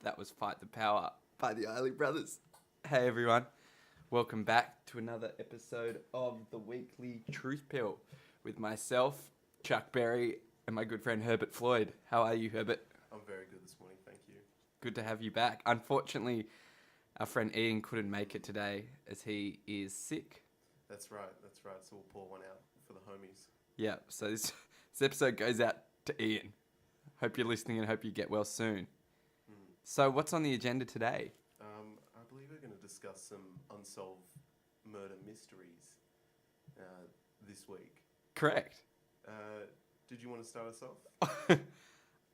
That was Fight the Power by the Eiley Brothers. Hey everyone, welcome back to another episode of the Weekly Truth Pill with myself, Chuck Berry, and my good friend Herbert Floyd. How are you, Herbert? I'm very good this morning, thank you. Good to have you back. Unfortunately, our friend Ian couldn't make it today as he is sick. That's right. So we'll pour one out for the homies. Yeah, so this episode goes out to Ian. Hope you're listening and hope you get well soon. So what's on the agenda today? I believe we're going to discuss some unsolved murder mysteries this week. Correct. Did you want to start us off?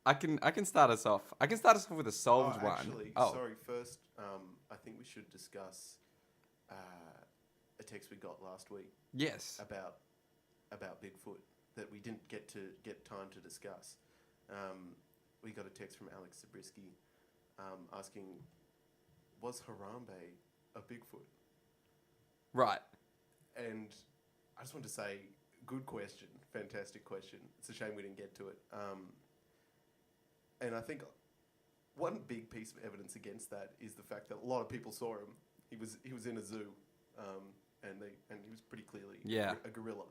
I can start us off. I can start us off with a solved one. Sorry. First, I think we should discuss a text we got last week. Yes. About Bigfoot that we didn't get time to discuss. We got a text from Alex Zabriskie asking, was Harambe a Bigfoot? Right. And I just want to say, good question, fantastic question. It's a shame we didn't get to it. And I think one big piece of evidence against that is the fact that a lot of people saw him. He was in a zoo, and he was pretty clearly a gorilla.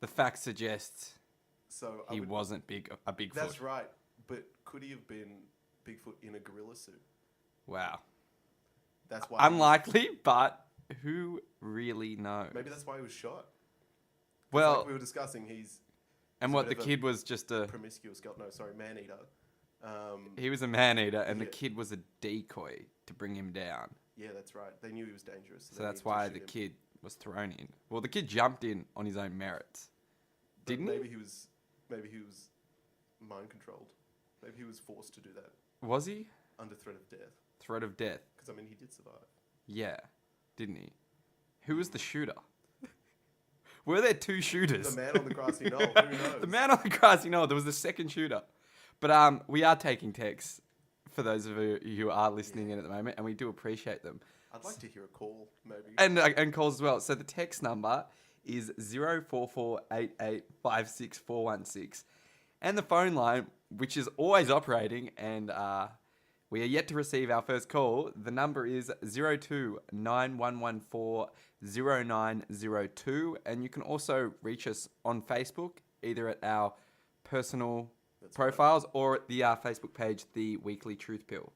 The fact suggests so he wasn't a Bigfoot. That's right. But could he have been Bigfoot in a gorilla suit? Wow. That's why. Unlikely, but who really knows? Maybe that's why he was shot. Well, like we were discussing, the kid was just a promiscuous girl. No, sorry, man-eater. He was a man-eater, and the kid was a decoy to bring him down. Yeah, that's right. They knew he was dangerous. So that's why the kid was thrown in. Well, the kid jumped in on his own merits, didn't he? Maybe he was mind controlled. Maybe he was forced to do that. Was he? Under threat of death. Threat of death. Because he did survive. Yeah, didn't he? Who was the shooter? Were there two shooters? The man on the grassy knoll. Who knows? The man on the grassy knoll. There was the second shooter. But we are taking texts for those of you who are listening in at the moment, and we do appreciate them. I'd like to hear a call, maybe. And calls as well. So the text number is 0448856416. And the phone line, which is always operating, and we are yet to receive our first call. The number is 0291140902. And you can also reach us on Facebook, either at our personal profiles or at the Facebook page, The Weekly Truth Pill.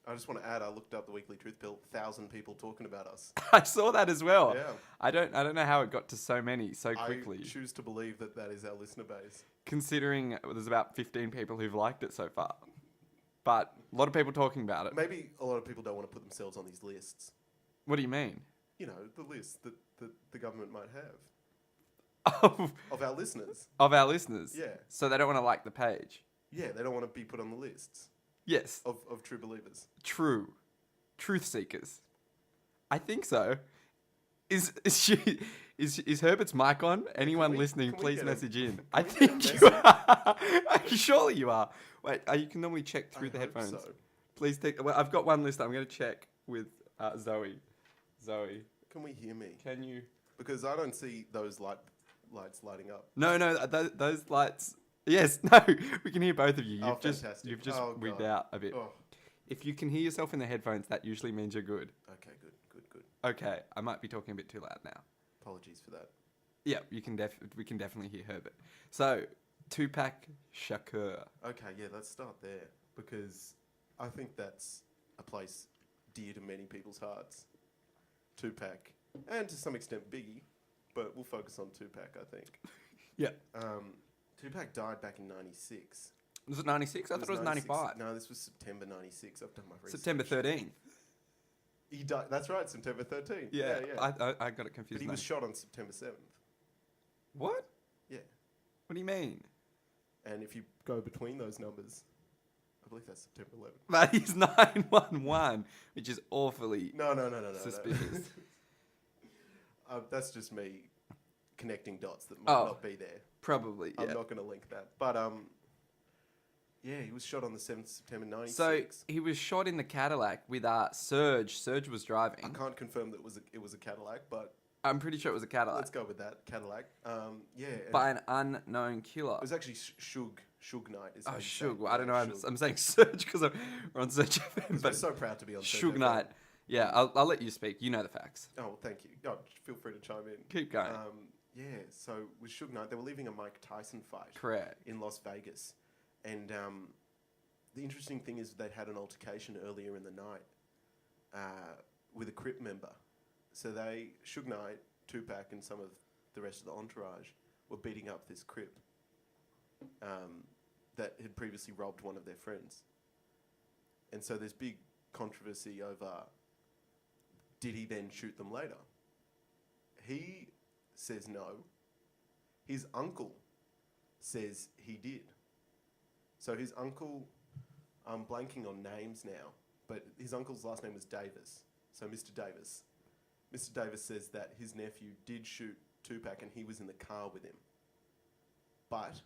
I just want to add, I looked up The Weekly Truth Pill, 1,000 people talking about us. I saw that as well. Yeah. I don't know how it got to so many so quickly. I choose to believe that is our listener base. Considering there's about 15 people who've liked it so far. But a lot of people talking about it. Maybe a lot of people don't want to put themselves on these lists. What do you mean? You know, the list that the government might have. Of our listeners. Of our listeners? Yeah. So they don't want to like the page? Yeah, they don't want to be put on the lists. Yes. Of true believers. True. Truth seekers. I think so. Is Herbert's mic on? Anyone listening, please message in. I think you are. Surely you are. Wait, you can normally check through the headphones. So. Please take. Well, I've got one list. I'm going to check with Zoe. Zoe. Can we hear me? Can you? Because I don't see those lights lighting up. No, those lights. Yes, no, we can hear both of you. You've just wigged out a bit. Oh. If you can hear yourself in the headphones, that usually means you're good. Okay, good. Okay, I might be talking a bit too loud now. Apologies for that. Yeah, we can definitely hear Herbert. So, Tupac Shakur. Okay, yeah, let's start there because I think that's a place dear to many people's hearts. Tupac, and to some extent Biggie, but we'll focus on Tupac, I think. Yeah. Tupac died back in 96. Was it 96? I thought it was 95. No, this was September 96. I've done my research. September 13th. He died. That's right, September 13th. Yeah. I got it confused. But he was shot on September 7th. What? Yeah. What do you mean? And if you go between those numbers, I believe that's September 11th. That is 911, which is awfully No. suspicious. That's just me connecting dots that might not be there. Probably, yeah. I'm not going to link that. But, yeah, he was shot on the 7th of September 96. So, he was shot in the Cadillac with Serge. Serge was driving. I can't confirm that it was a Cadillac, but... I'm pretty sure it was a Cadillac. Let's go with that, Cadillac. Yeah. By an unknown killer. It was actually Suge Suge Knight is. Oh, how you say it. Suge. Well, I don't know. Yeah, I'm, Suge. I'm saying Surge because we're on Surge FM. 'Cause we're But so proud to be on Suge Zodiac. Knight. Yeah, I'll let you speak. You know the facts. Oh, well, thank you. Oh, feel free to chime in. Keep going. Yeah, so with Suge Knight, they were leaving a Mike Tyson fight Correct. in Las Vegas. And the interesting thing is they'd had an altercation earlier in the night with a Crip member. So Suge Knight, Tupac, and some of the rest of the entourage were beating up this Crip that had previously robbed one of their friends. And so there's big controversy over, did he then shoot them later? He says no. His uncle says he did. So his uncle, I'm blanking on names now, but his uncle's last name was Davis. So Mr. Davis. Mr. Davis says that his nephew did shoot Tupac and he was in the car with him. But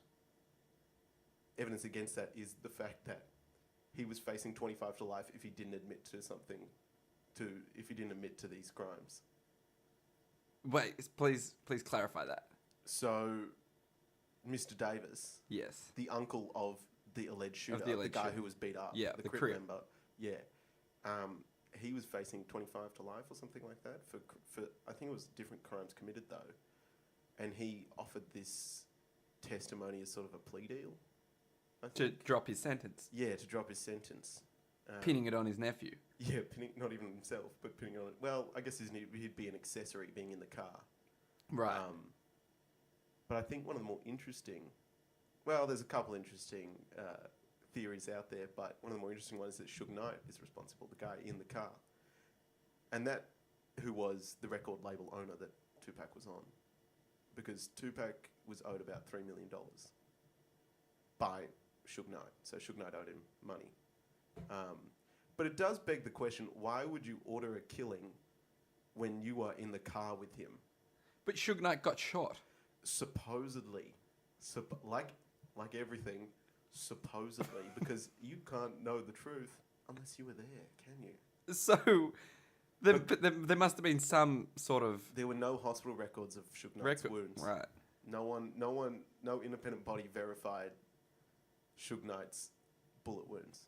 evidence against that is the fact that he was facing 25 to life if he didn't admit to if he didn't admit to these crimes. Wait, please clarify that. So, Mr. Davis, Yes. the uncle of the alleged shooter, the the alleged guy shooter. who was beat up, Yeah, the the Crip Crip. member, he was facing 25 to life or something like that for I think it was different crimes committed though, and he offered this testimony as sort of a plea deal. I To think. drop his sentence. Yeah, to drop his sentence. Pinning it on his nephew. Yeah, not even himself, but pinning on it. Well, I guess he'd be an accessory being in the car. Right. But I think one of the more interesting, well, there's a couple interesting theories out there, but one of the more interesting ones is that Suge Knight is responsible, the guy in the car. And that, who was the record label owner that Tupac was on. Because Tupac was owed about $3 million by Suge Knight. So Suge Knight owed him money. But it does beg the question, why would you order a killing when you are in the car with him? But Suge Knight got shot. Supposedly. Like everything, supposedly. Because you can't know the truth unless you were there, can you? So there must have been some sort of There were no hospital records of Suge Knight's wounds. Right. No independent body verified Suge Knight's bullet wounds.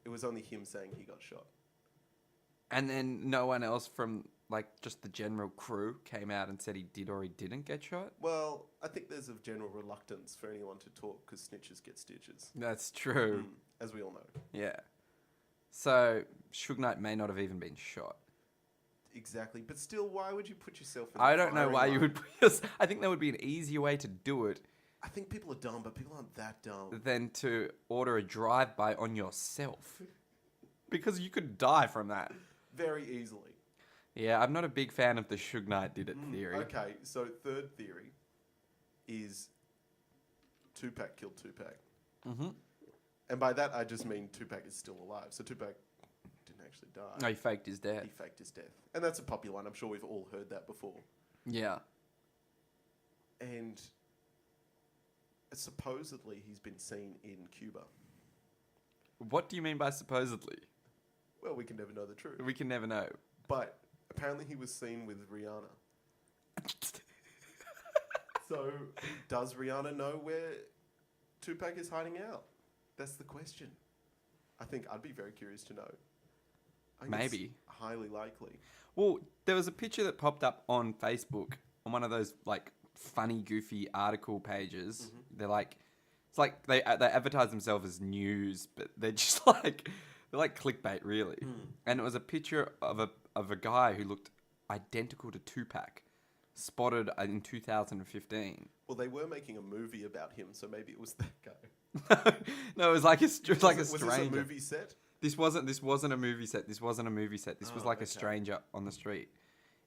It was only him saying he got shot. And then no one else from just the general crew came out and said he did or he didn't get shot? Well, I think there's a general reluctance for anyone to talk because snitches get stitches. That's true. As we all know. Yeah. So Suge Knight may not have even been shot. Exactly. But still, why would you put yourself in I the don't know firing why you line? would put yourself... I think there would be an easier way to do it I think people are dumb, but people aren't that dumb. than to order a drive-by on yourself. Because you could die from that. Very easily. Yeah, I'm not a big fan of the Suge Knight did it theory. Okay, so third theory is Tupac killed Tupac. Mm-hmm. And by that, I just mean Tupac is still alive. So Tupac didn't actually die. No, he faked his death. He faked his death. And that's a popular one. I'm sure we've all heard that before. Yeah. And supposedly he's been seen in Cuba. What do you mean by supposedly? Well, we can never know the truth. We can never know. But apparently he was seen with Rihanna. So, does Rihanna know where Tupac is hiding out? That's the question. I think I'd be very curious to know. I think it's Maybe. highly likely. Well, there was a picture that popped up on Facebook on one of those funny, goofy article pages. Mm-hmm. They're it's like they advertise themselves as news, but they're just they're like clickbait, really. And it was a picture of a guy who looked identical to Tupac, spotted in 2015. Well, they were making a movie about him, so maybe it was that guy. No, it was like a stranger. Was this a movie set? This wasn't a movie set. This wasn't a movie set. This was like okay. a stranger on the street.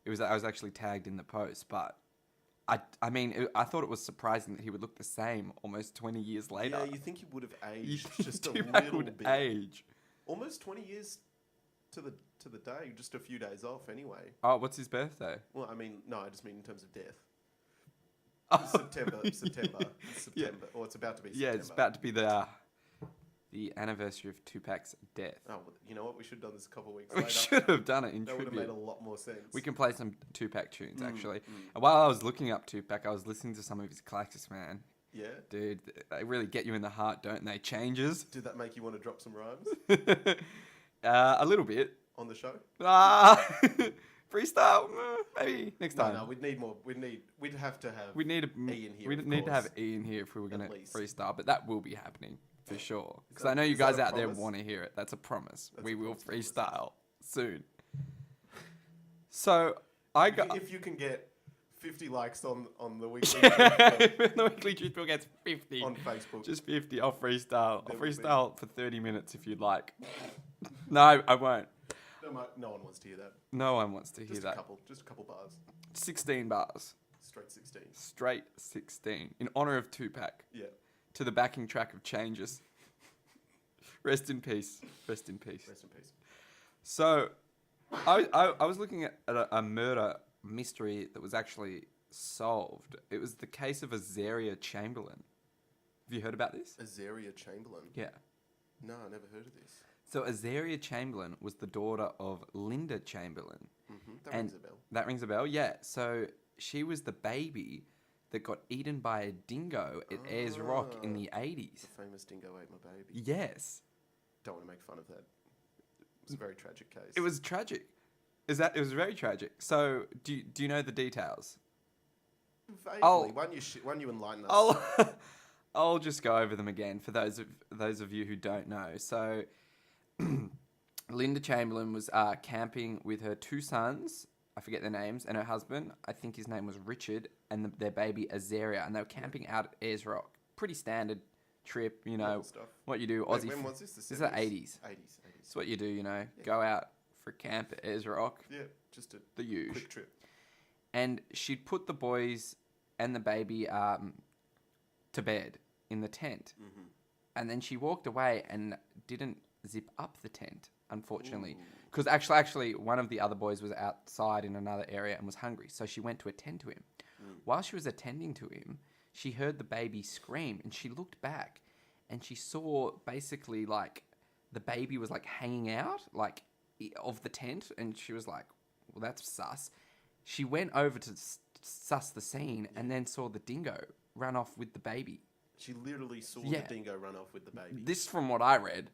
I was actually tagged in the post, but I thought it was surprising that he would look the same almost 20 years later. Yeah, you think he would have aged You just a think Tupac little would bit. age. Almost 20 years to the day, just a few days off anyway. Oh, what's his birthday? Well, I mean, no, I just mean in terms of death. Oh, September. It's Yeah. September. Or it's about to be yeah, September. it's about to be the anniversary of Tupac's death. Oh, well, you know what? We should have done this a couple of weeks We later. should have done it in That would have made tribute. a lot more sense. We can play some Tupac tunes, actually. And while I was looking up Tupac, I was listening to some of his classics, man. Yeah. Dude, they really get you in the heart, don't they? Changes. Did that make you want to drop some rhymes A little bit. on the show? Freestyle, maybe next time. No, we'd need more. We'd have to have. We need E in here. We of need to course. have E in here if we were gonna least. freestyle, but that will be happening for sure. Because that- I know you is that guys a out there promise? want to hear it. That's a promise. That's We a will promise. freestyle soon. So I got. If you can get 50 likes on the weekly If the weekly truth bill gets 50 on Facebook. just 50. I'll freestyle. There I'll will be. freestyle for 30 minutes if you'd like. No, I won't. No one wants to hear that. No one wants to hear Just that. Just a couple bars. 16 bars. Straight 16. Straight 16. In honor of Tupac. Yeah. To the backing track of Changes. Rest in peace. Rest in peace. Rest in peace. So, I was looking at a murder mystery that was actually solved. It was the case of Azaria Chamberlain. Have you heard about this? Azaria Chamberlain. Yeah. No, I never heard of this. So Azaria Chamberlain was the daughter of Linda Chamberlain. That And rings a bell. That rings a bell, yeah. So she was the baby that got eaten by a dingo at Ayers Rock in the 80s. The famous dingo ate my baby. Yes. Don't want to make fun of that. It was a very tragic case. It was tragic. It was very tragic. So do you know the details? Vaguely. I'll- Why don't you enlighten us? I'll just go over them again for those of you who don't know. So Linda Chamberlain was camping with her two sons, I forget their names, and her husband, I think his name was Richard, and their baby Azaria, and they were camping out at Ayers Rock. Pretty standard trip, you know, Normal stuff. what you do. Wait, Aussie. when was this? This is the 80s. 80s. It's what you do, you know, go out for a camp at Ayers Rock, Yeah, just a the usual. quick trip. And she'd put the boys and the baby to bed in the tent. Mm-hmm. And then she walked away and didn't zip up the tent, unfortunately. Because actually, one of the other boys was outside in another area and was hungry. So she went to attend to him. While she was attending to him, she heard the baby scream and she looked back and she saw basically like the baby was like hanging out like of the tent. And she was like, well, that's sus. She went over to suss the scene and then saw the dingo run off with the baby. She literally saw Yeah. the dingo run off with the baby. This from what I read.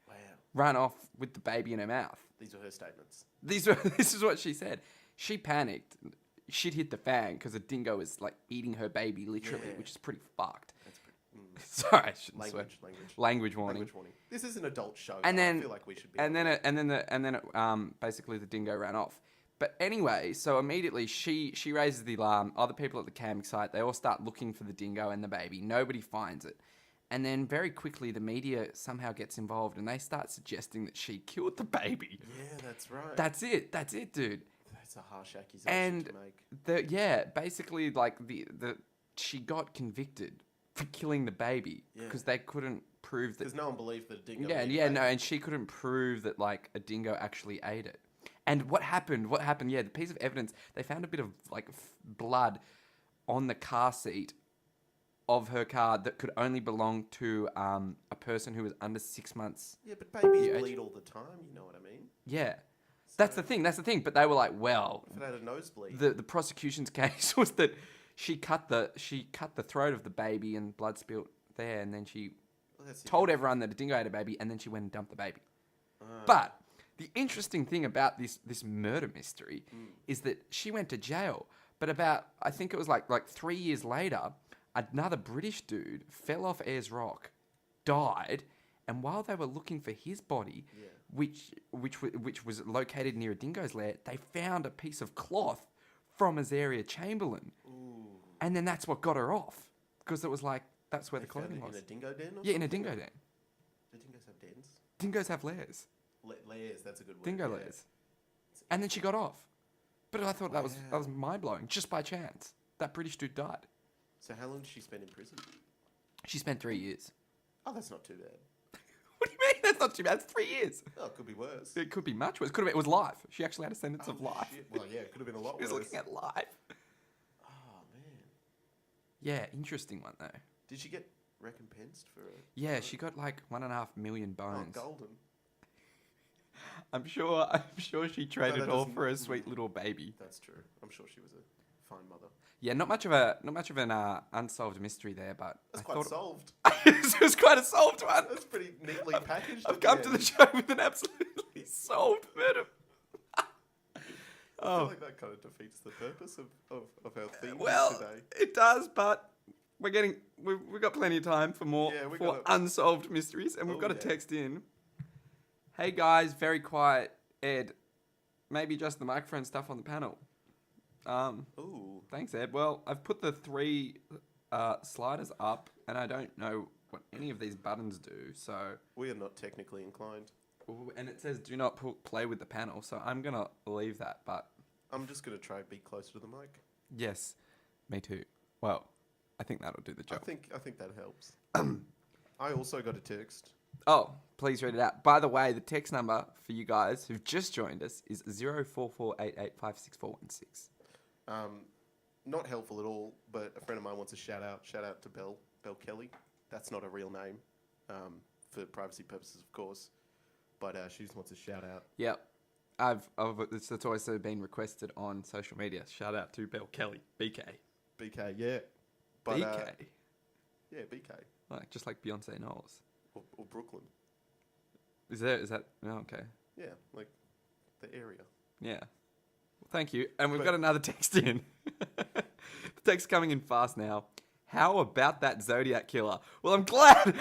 Wow. Ran off with the baby in her mouth. These were her statements. This is what she said. She panicked. Shit hit the fan because a dingo is like eating her baby literally, Yeah. which is pretty fucked. That's pretty, Sorry, I shouldn't language. swear. Language warning. Language warning. This is an adult show. And though. then- I feel like we should be. And then basically the dingo ran off. But anyway, so immediately she raises the alarm. Other people at the campsite, they all start looking for the dingo and the baby. Nobody finds it. And then very quickly the media somehow gets involved and they start suggesting that she killed the baby. Yeah, that's right. That's it, dude. That's a harsh accusation And to make. basically like the she got convicted for killing the baby Yeah. because they couldn't prove that. Because no one believed that a dingo. Yeah, ate a yeah, baby. no, and she couldn't prove that like a dingo actually ate it. And what happened? Yeah, the piece of evidence, they found a bit of like blood on the car seat of her car that could only belong to a person who was under 6 months. Yeah, but babies Yeah. bleed all the time. You know what I mean? Yeah, that's the thing. But they were like, well, If it had a nosebleed. the prosecution's case was that she cut the throat of the baby and blood spilt there, and then she Well, that's it. told everyone that a dingo ate a baby, and then she went and dumped the baby. Ah. But the interesting thing about this murder mystery is that she went to jail, but about I think it was like 3 years later, another British dude fell off Ayers Rock, died, and while they were looking for his body, which was located near a dingo's lair, they found a piece of cloth from Azaria Chamberlain, and then that's what got her off because it was like that's where They the found clothing it was. in a dingo den. Or Yeah, in a something? dingo den. Do dingoes have dens? Dingoes have lairs. Lairs. That's a good word. Dingo yeah. lairs. And then she got off. But I thought that was mind blowing. Just by chance, that British dude died. So how long did she spend in prison? She spent 3 years. Oh, that's not too bad. What do you mean? That's not too bad. It's 3 years. Oh, it could be worse. It could be much worse. It was life. She actually had a sentence of Oh, life. shit. Well, yeah, it could have been a lot She was worse. looking at life. Oh man. Yeah, interesting one though. Did she get recompensed for it? Yeah, she got like 1.5 million Oh, bones. golden. I'm sure she traded that all doesn't- for a sweet little baby. That's true. I'm sure she was a fine mother. Yeah, not much of an unsolved mystery there, but That's I quite thought solved. it was quite a solved one. That's pretty neatly packaged. I've at the come to end. the show with an absolutely solved murder. I feel like that kind of defeats the purpose of our theme Well, today. it does, but we've got plenty of time for more Yeah, we for got unsolved mysteries, and we've Oh, got a yeah. text in. Hey guys, very quiet. Ed, maybe just the microphone stuff on the panel. Ooh. Thanks, Ed. Well, I've put the 3 sliders up, and I don't know what any of these buttons do. So, We are not technically inclined. and it says do not play with the panel. So I'm gonna leave that. But I'm just going to try and be closer to the mic. yes, me too. Well, I think that'll do the job. I think that helps. I also got a text. Oh, please read it out. By the way, the text number for you guys who've just joined us is 0448856416. Not helpful at all, but a friend of mine wants a shout out. Shout out to Belle Kelly. That's not a real name, for privacy purposes, of course. But she just wants a shout out. Yep. It's also been requested on social media. Shout out to Belle Kelly, BK. BK, yeah. But, BK? Yeah, BK. Like, just like Beyonce Knowles. Or Brooklyn. Is that? Oh, okay. Yeah, like the area. Yeah. Well, thank you. And we've But- got another text in. The text coming in fast now. How about that Zodiac killer? Well, I'm glad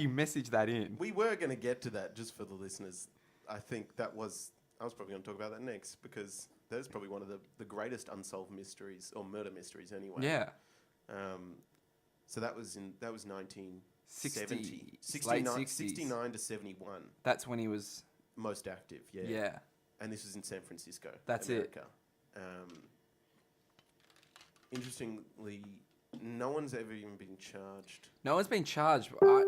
you messaged that in. We were going to get to that just for the listeners. I think I was probably going to talk about that next because that is probably one of the greatest unsolved mysteries or murder mysteries anyway. Yeah. So that was 1970. 60s. 69 to 71. That's when he was. Most active, yeah. Yeah. And this was in San Francisco. That's America. Interestingly, no one's ever even been charged. No one's been charged. But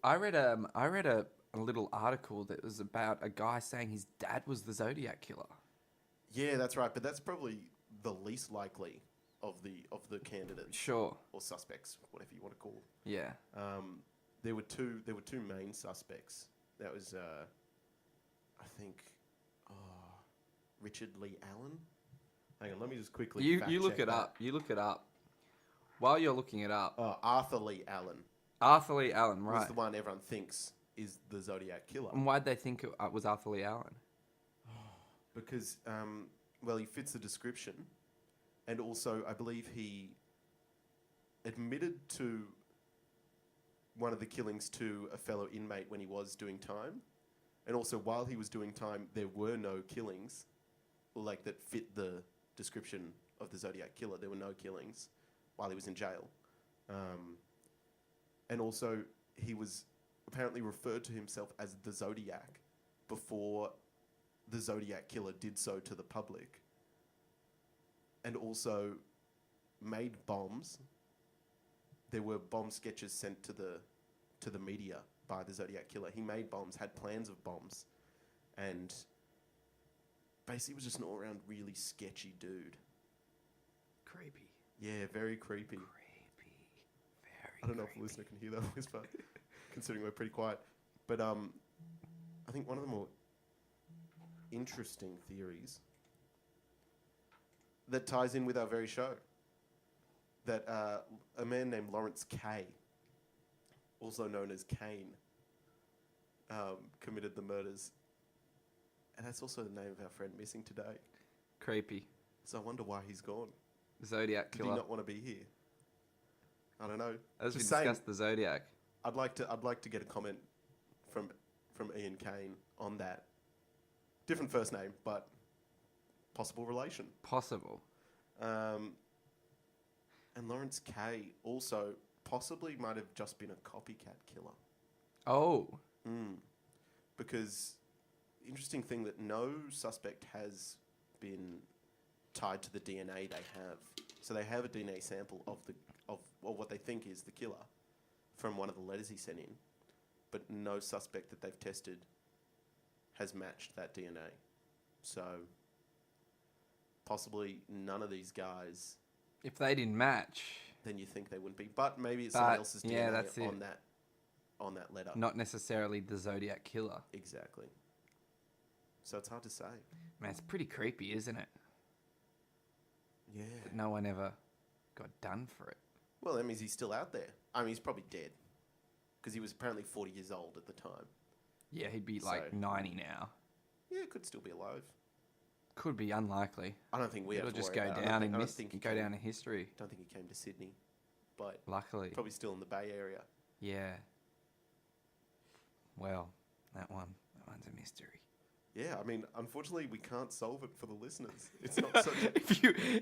I read a little article that was about a guy saying his dad was the Zodiac killer. Yeah, that's right. But that's probably the least likely of the candidates. Sure. Or suspects, whatever you want to call them. Yeah. There were two main suspects. That was I think Richard Lee Allen. Hang on, let me just quickly You fact look check it that. up. You look it up. While you're looking it up, Arthur Lee Allen Arthur Lee Allen, was right? the one everyone thinks is the Zodiac killer. And why'd they think it was Arthur Lee Allen? Because, well, he fits the description. And also, I believe he admitted to one of the killings to a fellow inmate when he was doing time. And also, while he was doing time, there were no killings like that fit the description of the Zodiac killer. There were no killings while he was in jail. And also, he was apparently referred to himself as the Zodiac before the Zodiac killer did so to the public. And also made bombs. There were bomb sketches sent to the media by the Zodiac killer. He made bombs, had plans of bombs, and basically was just an all-around really sketchy dude. Creepy. Yeah, very creepy. I don't know if the listener can hear that whisper, considering we're pretty quiet. But I think one of the more interesting theories that ties in with our very show, that a man named Lawrence Kay, also known as Kane, committed the murders. And that's also the name of our friend missing today. Creepy. So I wonder why he's gone. Zodiac Did he killer. not want to be here? I don't know. As we Just saying, discussed the Zodiac. I'd like to get a comment from Ian Kane on that. Different first name, but possible relation. Possible. And Lawrence Kay also possibly might have just been a copycat killer. Oh. Because interesting thing that no suspect has been tied to the DNA they have. So they have a DNA sample of what they think is the killer from one of the letters he sent in, but no suspect that they've tested has matched that DNA. So possibly none of these guys. If they didn't match. Then you think they wouldn't be, but maybe it's someone else's DNA yeah, that's on that letter. Not necessarily the Zodiac killer. Exactly. So it's hard to say. Man, it's pretty creepy, isn't it? Yeah. But no one ever got done for it. Well, that means he's still out there. I mean, he's probably dead. Because he was apparently 40 years old at the time. Yeah, he'd be So- like 90 now. Yeah, could still be alive. Could be unlikely. I don't think we It'll have to just worry go about it. down I in don't think he go came- down in history. don't think he came to Sydney. But Luckily. probably still in the Bay Area. Yeah. Well, that one's a mystery. Yeah, I mean, unfortunately, we can't solve it for the listeners. It's not such a...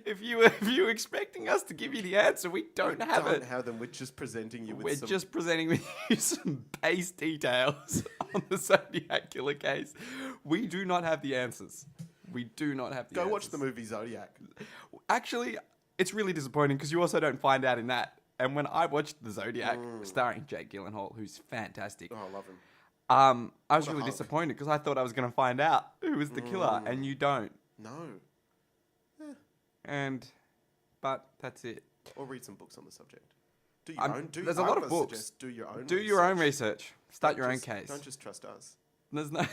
if you were expecting us to give you the answer, we don't have don't it. have them. We're just presenting you with We're some... just presenting with you some base details on the Zodiac killer case. We do not have the answers. We do not have the Go answers. watch the movie Zodiac. Actually, it's really disappointing because you also don't find out in that. And when I watched the Zodiac, starring Jake Gyllenhaal, who's fantastic, Oh, I love him. I was What a really Hulk. disappointed because I thought I was going to find out who was the killer, and you don't. No. But that's it. Or read some books on the subject. Do your I'm- own. there's a lot of I books. suggest do your own. Do your own research. research. Start Don't your own just- case. Don't just trust us. There's no,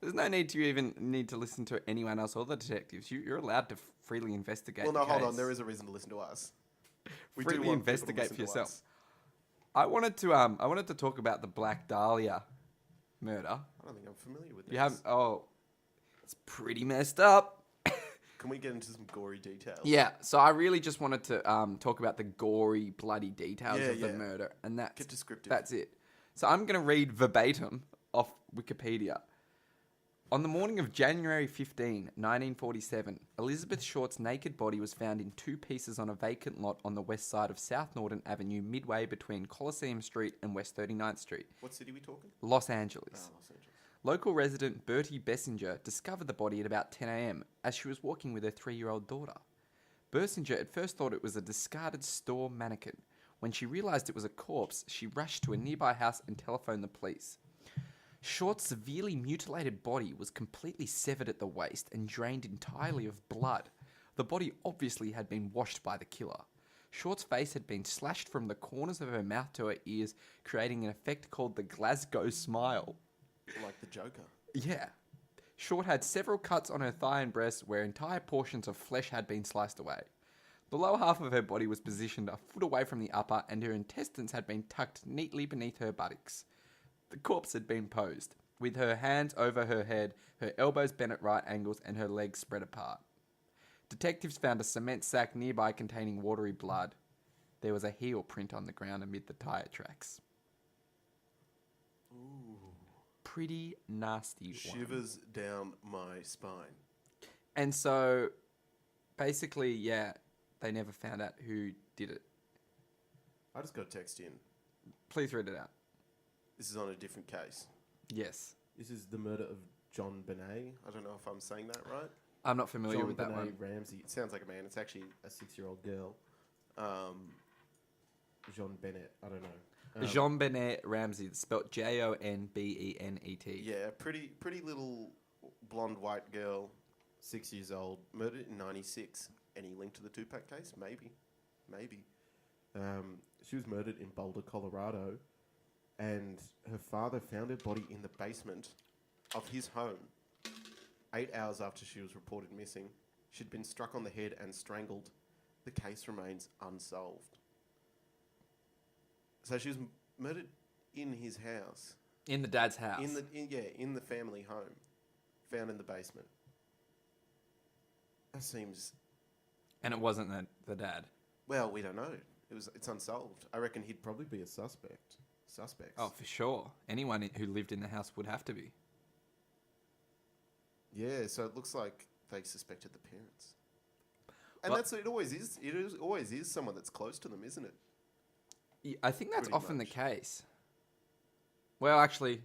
there's no need to even need to listen to anyone else or the detectives. You're allowed to freely investigate. Well, the no, hold case. on. There is a reason to listen to us. We Freely want people to investigate listen for to yourself. us. I wanted to talk about the Black Dahlia murder. I don't think I'm familiar with this. You haven't? Oh, it's pretty messed up. Can we get into some gory details? Yeah. So I really just wanted to talk about the gory, bloody details Yeah, of the yeah. murder, and Get that's descriptive. That's it. So I'm going to read verbatim off Wikipedia. On the morning of January 15, 1947, Elizabeth Short's naked body was found in two pieces on a vacant lot on the west side of South Norton Avenue, midway between Coliseum Street and West 39th Street, What city are we talking? Los Angeles. Los Angeles. Local resident Bertie Bessinger discovered the body at about 10 a.m. as she was walking with her 3-year-old daughter. Bessinger at first thought it was a discarded store mannequin. When she realised it was a corpse, she rushed to a nearby house and telephoned the police. Short's severely mutilated body was completely severed at the waist and drained entirely of blood. The body obviously had been washed by the killer. Short's face had been slashed from the corners of her mouth to her ears, creating an effect called the Glasgow smile. Like the Joker. Yeah. Short had several cuts on her thigh and breast where entire portions of flesh had been sliced away. The lower half of her body was positioned a foot away from the upper, and her intestines had been tucked neatly beneath her buttocks. The corpse had been posed, with her hands over her head, her elbows bent at right angles, and her legs spread apart. Detectives found a cement sack nearby containing watery blood. There was a heel print on the ground amid the tyre tracks. Ooh. Pretty nasty one. Shivers down my spine. And so, basically, yeah, they never found out who did it. I just got a text in. Please read it out. This is on a different case. Yes. This is the murder of John Benet. I don't know if I'm saying that right. I'm not familiar John with that Benet one. Ramsey, It sounds like a man. It's actually a 6-year-old girl. Jean Bennett. I don't know. Jean Benet Ramsey, spelled Jonbenet. yeah, pretty little blonde white girl, 6 years old, murdered in '96. Any link to the Tupac case? Maybe. She was murdered in Boulder, Colorado, and her father found her body in the Basement of his home. 8 hours after she was reported missing, she'd been struck on the head and strangled. The case remains unsolved. So she was murdered in his house, In the dad's house. in the family home, found in the basement. That seems And it wasn't the dad. well. We don't know. It's unsolved. I reckon he'd probably be a suspect. suspects. Oh, for sure. Anyone who lived in the house would have to be. Yeah, so it looks like they suspected the parents. And Well- it always is. Always is someone that's close to them, isn't it? I think that's Pretty often much. the case. Well, actually,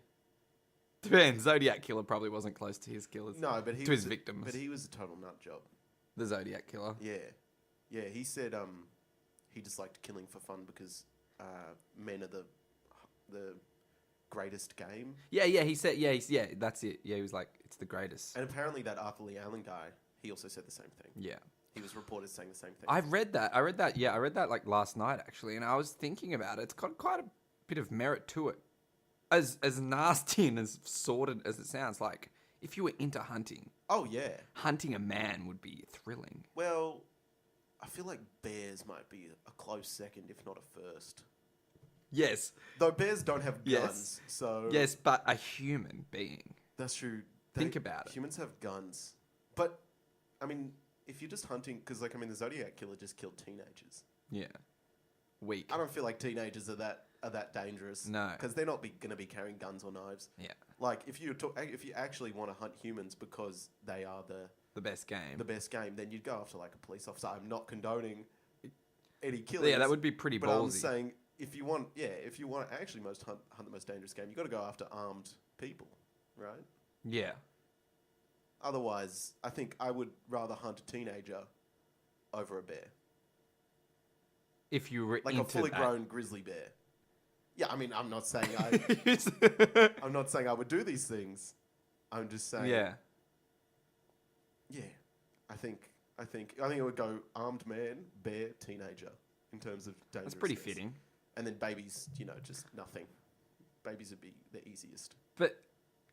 depends. Zodiac killer probably wasn't close to his killers. No, but he to was his victims. But he was a total nut job. The Zodiac killer. Yeah. He said he just liked killing for fun because men are the greatest game. Yeah. He said, yeah. That's it. Yeah, he was like, it's the greatest. And apparently that Arthur Lee Allen guy, he also said the same thing. Yeah. He was reported saying the same thing. I read that. Yeah, I read that like last night actually, and I was thinking about it. It's got quite a bit of merit to it. As nasty and as sordid as it sounds, like if you were into hunting, Oh yeah. hunting a man would be thrilling. Well, I feel like bears might be a close second, if not a first. Yes. Though bears don't have Yes. guns, so Yes, but a human being. that's true. Think about it. Humans have guns, but I mean, if you're just hunting, because like I mean, the Zodiac killer just killed teenagers. Yeah. Weak. I don't feel like teenagers are that dangerous. No. Because they're not going to be carrying guns or knives. Yeah. Like if you actually want to hunt humans because they are The best game. the best game, then you'd go after like a police officer. I'm not condoning any killings. Yeah, that would be pretty But ballsy. I'm saying if you want to actually hunt the most dangerous game, you got to go after armed people, right? Yeah. Otherwise, I think I would rather hunt a teenager over a bear, If you were like into a fully that. grown grizzly bear. Yeah, I mean, I'm not saying I'm not saying I would do these things. I'm just saying. Yeah. Yeah, I think it would go armed man, bear, teenager in terms of dangerousness. That's pretty fitting. And then babies, just nothing. Babies would be the easiest. But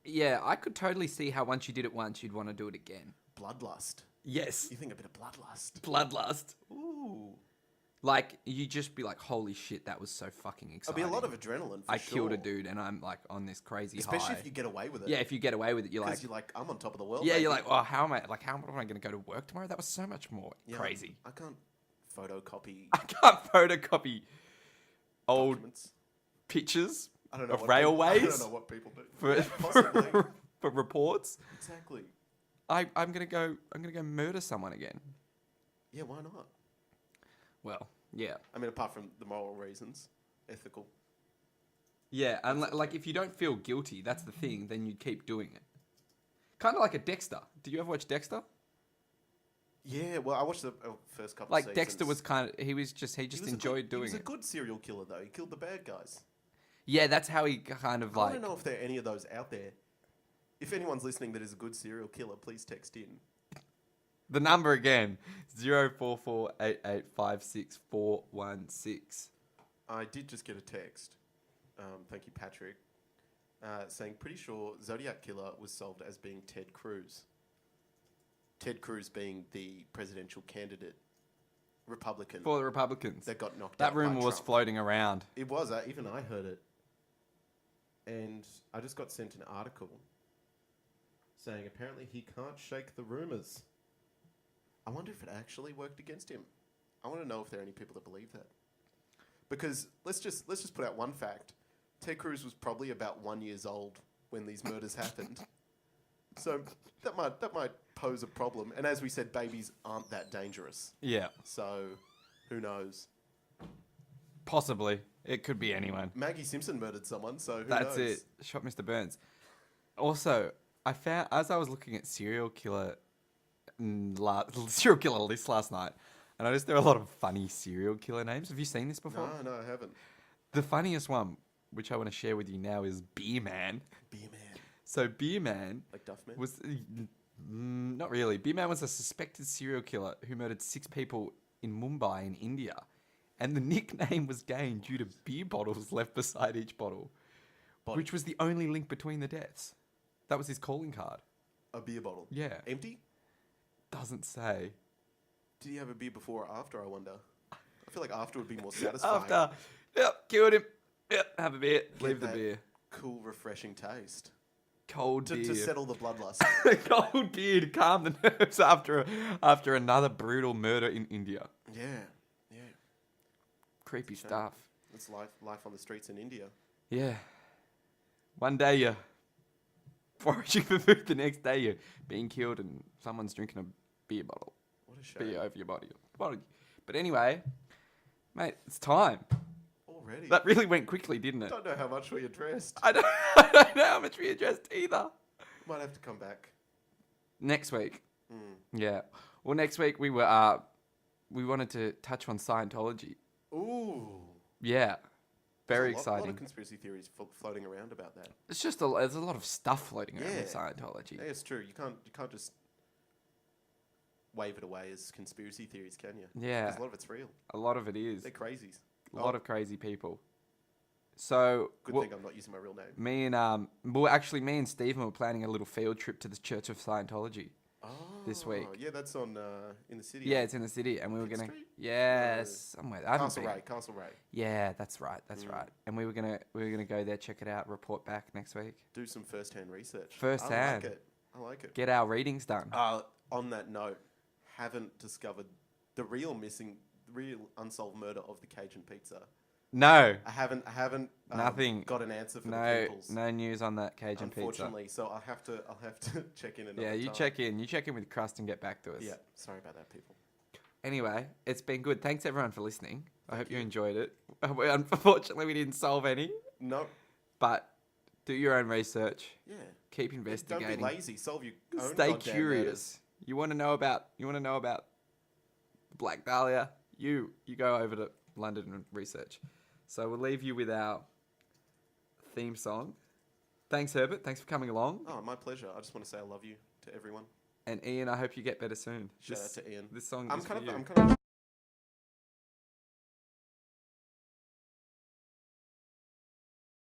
yeah, I could totally see how once you did it once, you'd want to do it again. Bloodlust. Yes. You think a bit of bloodlust. Bloodlust. Ooh. Like, you just be like, holy shit, that was so fucking It'll exciting. be a lot of adrenaline for I sure. killed a dude and I'm like on this crazy Especially high. if you get away with it. Yeah, if you get away with it, you're like, Because you're like, I'm on top of the world. yeah, baby. you're like, oh, how am I going to go to work tomorrow? That was so much more Yeah, crazy. I can't photocopy I can't photocopy old documents. pictures I don't know of what railways People, I don't know what people do. for, Yeah, possibly. for reports. Exactly. I'm gonna go murder someone again. Yeah, why not? Well, yeah. I mean, apart from the moral reasons, ethical. Yeah, and like if you don't feel guilty, that's the thing, then you keep doing it. Kind of like a Dexter. Do you ever watch Dexter? Yeah, well, I watched the first couple. Like seasons. Dexter was he just He was enjoyed doing He was it. a good serial killer, though. He killed the bad guys. Yeah, that's how he kind of I like. don't know if there are any of those out there. If anyone's listening that is a good serial killer, please text in. The number again, 0448856416. I did just get a text. Thank you, Patrick. Saying pretty sure Zodiac killer was solved as being Ted Cruz. Ted Cruz being the presidential candidate, Republican, For the Republicans. that got knocked out. That by rumor was Trump. floating around. It was. Even I heard it. And I just got sent an article saying apparently he can't shake the rumors. I wonder if it actually worked against him. I want to know if there are any people that believe that. Because let's just put out one fact. Ted Cruz was probably about 1 year old when these murders happened. So that might pose a problem. And as we said, babies aren't that dangerous. Yeah, So who knows? possibly. It could be anyone. Maggie Simpson murdered someone, so who That's knows? it. Shot Mr. Burns. Also, I found as I was looking at serial killer list last night, I noticed there are a lot of funny serial killer names. Have you seen this before? No, I haven't. The funniest one, which I want to share with you now, is Beer Man. Beer Man. So Beer Man Like Duff Man? was not really. Beer Man was a suspected serial killer who murdered 6 people in Mumbai in India, and the nickname was gained due to beer bottles left beside each bottle, which was the only link between the deaths. That was his calling card. A beer bottle. Yeah. Empty? Doesn't say. Did he have a beer before or after, I wonder? I feel like after would be more satisfying. After, yep, killed him. Yep, have a beer. Get Leave the that beer. Cool, refreshing taste. Cold To beer. settle the bloodlust. Cold beer to calm the nerves after another brutal murder in India. Yeah. Creepy Shame. stuff. It's life on the streets in India. Yeah. One day you're foraging for food, the next day you're being killed and someone's drinking a beer bottle. What a shame. Beer over your body. But anyway, mate, it's time. Already? That really went quickly, didn't I it? don't know how much we addressed. I don't know how much we addressed either. Might have to come back. Next week. Mm. Yeah. Well, next week we wanted to touch on Scientology. Ooh. Yeah. Very There's a lot exciting. of conspiracy theories floating around about that. It's just there's a lot of stuff floating around with Yeah. Scientology. Yeah, it's true. You can't just wave it away as conspiracy theories, can you? Yeah. Because a lot of it's real. A lot of it is. They're crazies. A lot of crazy people. So Good thing I'm not using my real name. me and Stephen were planning a little field trip to the Church of Scientology. this week. Yeah, that's on in the city. Yeah, it's in the city, and we were Pitt gonna. Street? Yes, somewhere. I haven't been. Castle Ray. Yeah, that's right. That's right. And we were gonna go there, check it out, report back next week. Do some first-hand research. First-hand. I like it. Get our readings done. On that note, haven't discovered the real unsolved murder of the Cajun pizza. No. I haven't Nothing. got an answer for the No, peoples. no news on that Cajun pizza. Unfortunately, so I'll have to check in another Yeah, you time. check in. You check in with Crust and get back to us. Yeah, sorry about that, people. Anyway, it's been good. Thanks everyone for listening. I hope you enjoyed it. Unfortunately, we didn't solve any, No, but do your own research. yeah. Keep Don't investigating. be lazy. Solve your own Stay goddamn curious. murders. You want to know about Black Dahlia? You go over to London and research. So we'll leave you with our theme song. Thanks, Herbert. Thanks for coming along. Oh, my pleasure. I just want to say I love you to everyone. And Ian, I hope you get better soon. Shout out to Ian. This song I'm is for kind you. of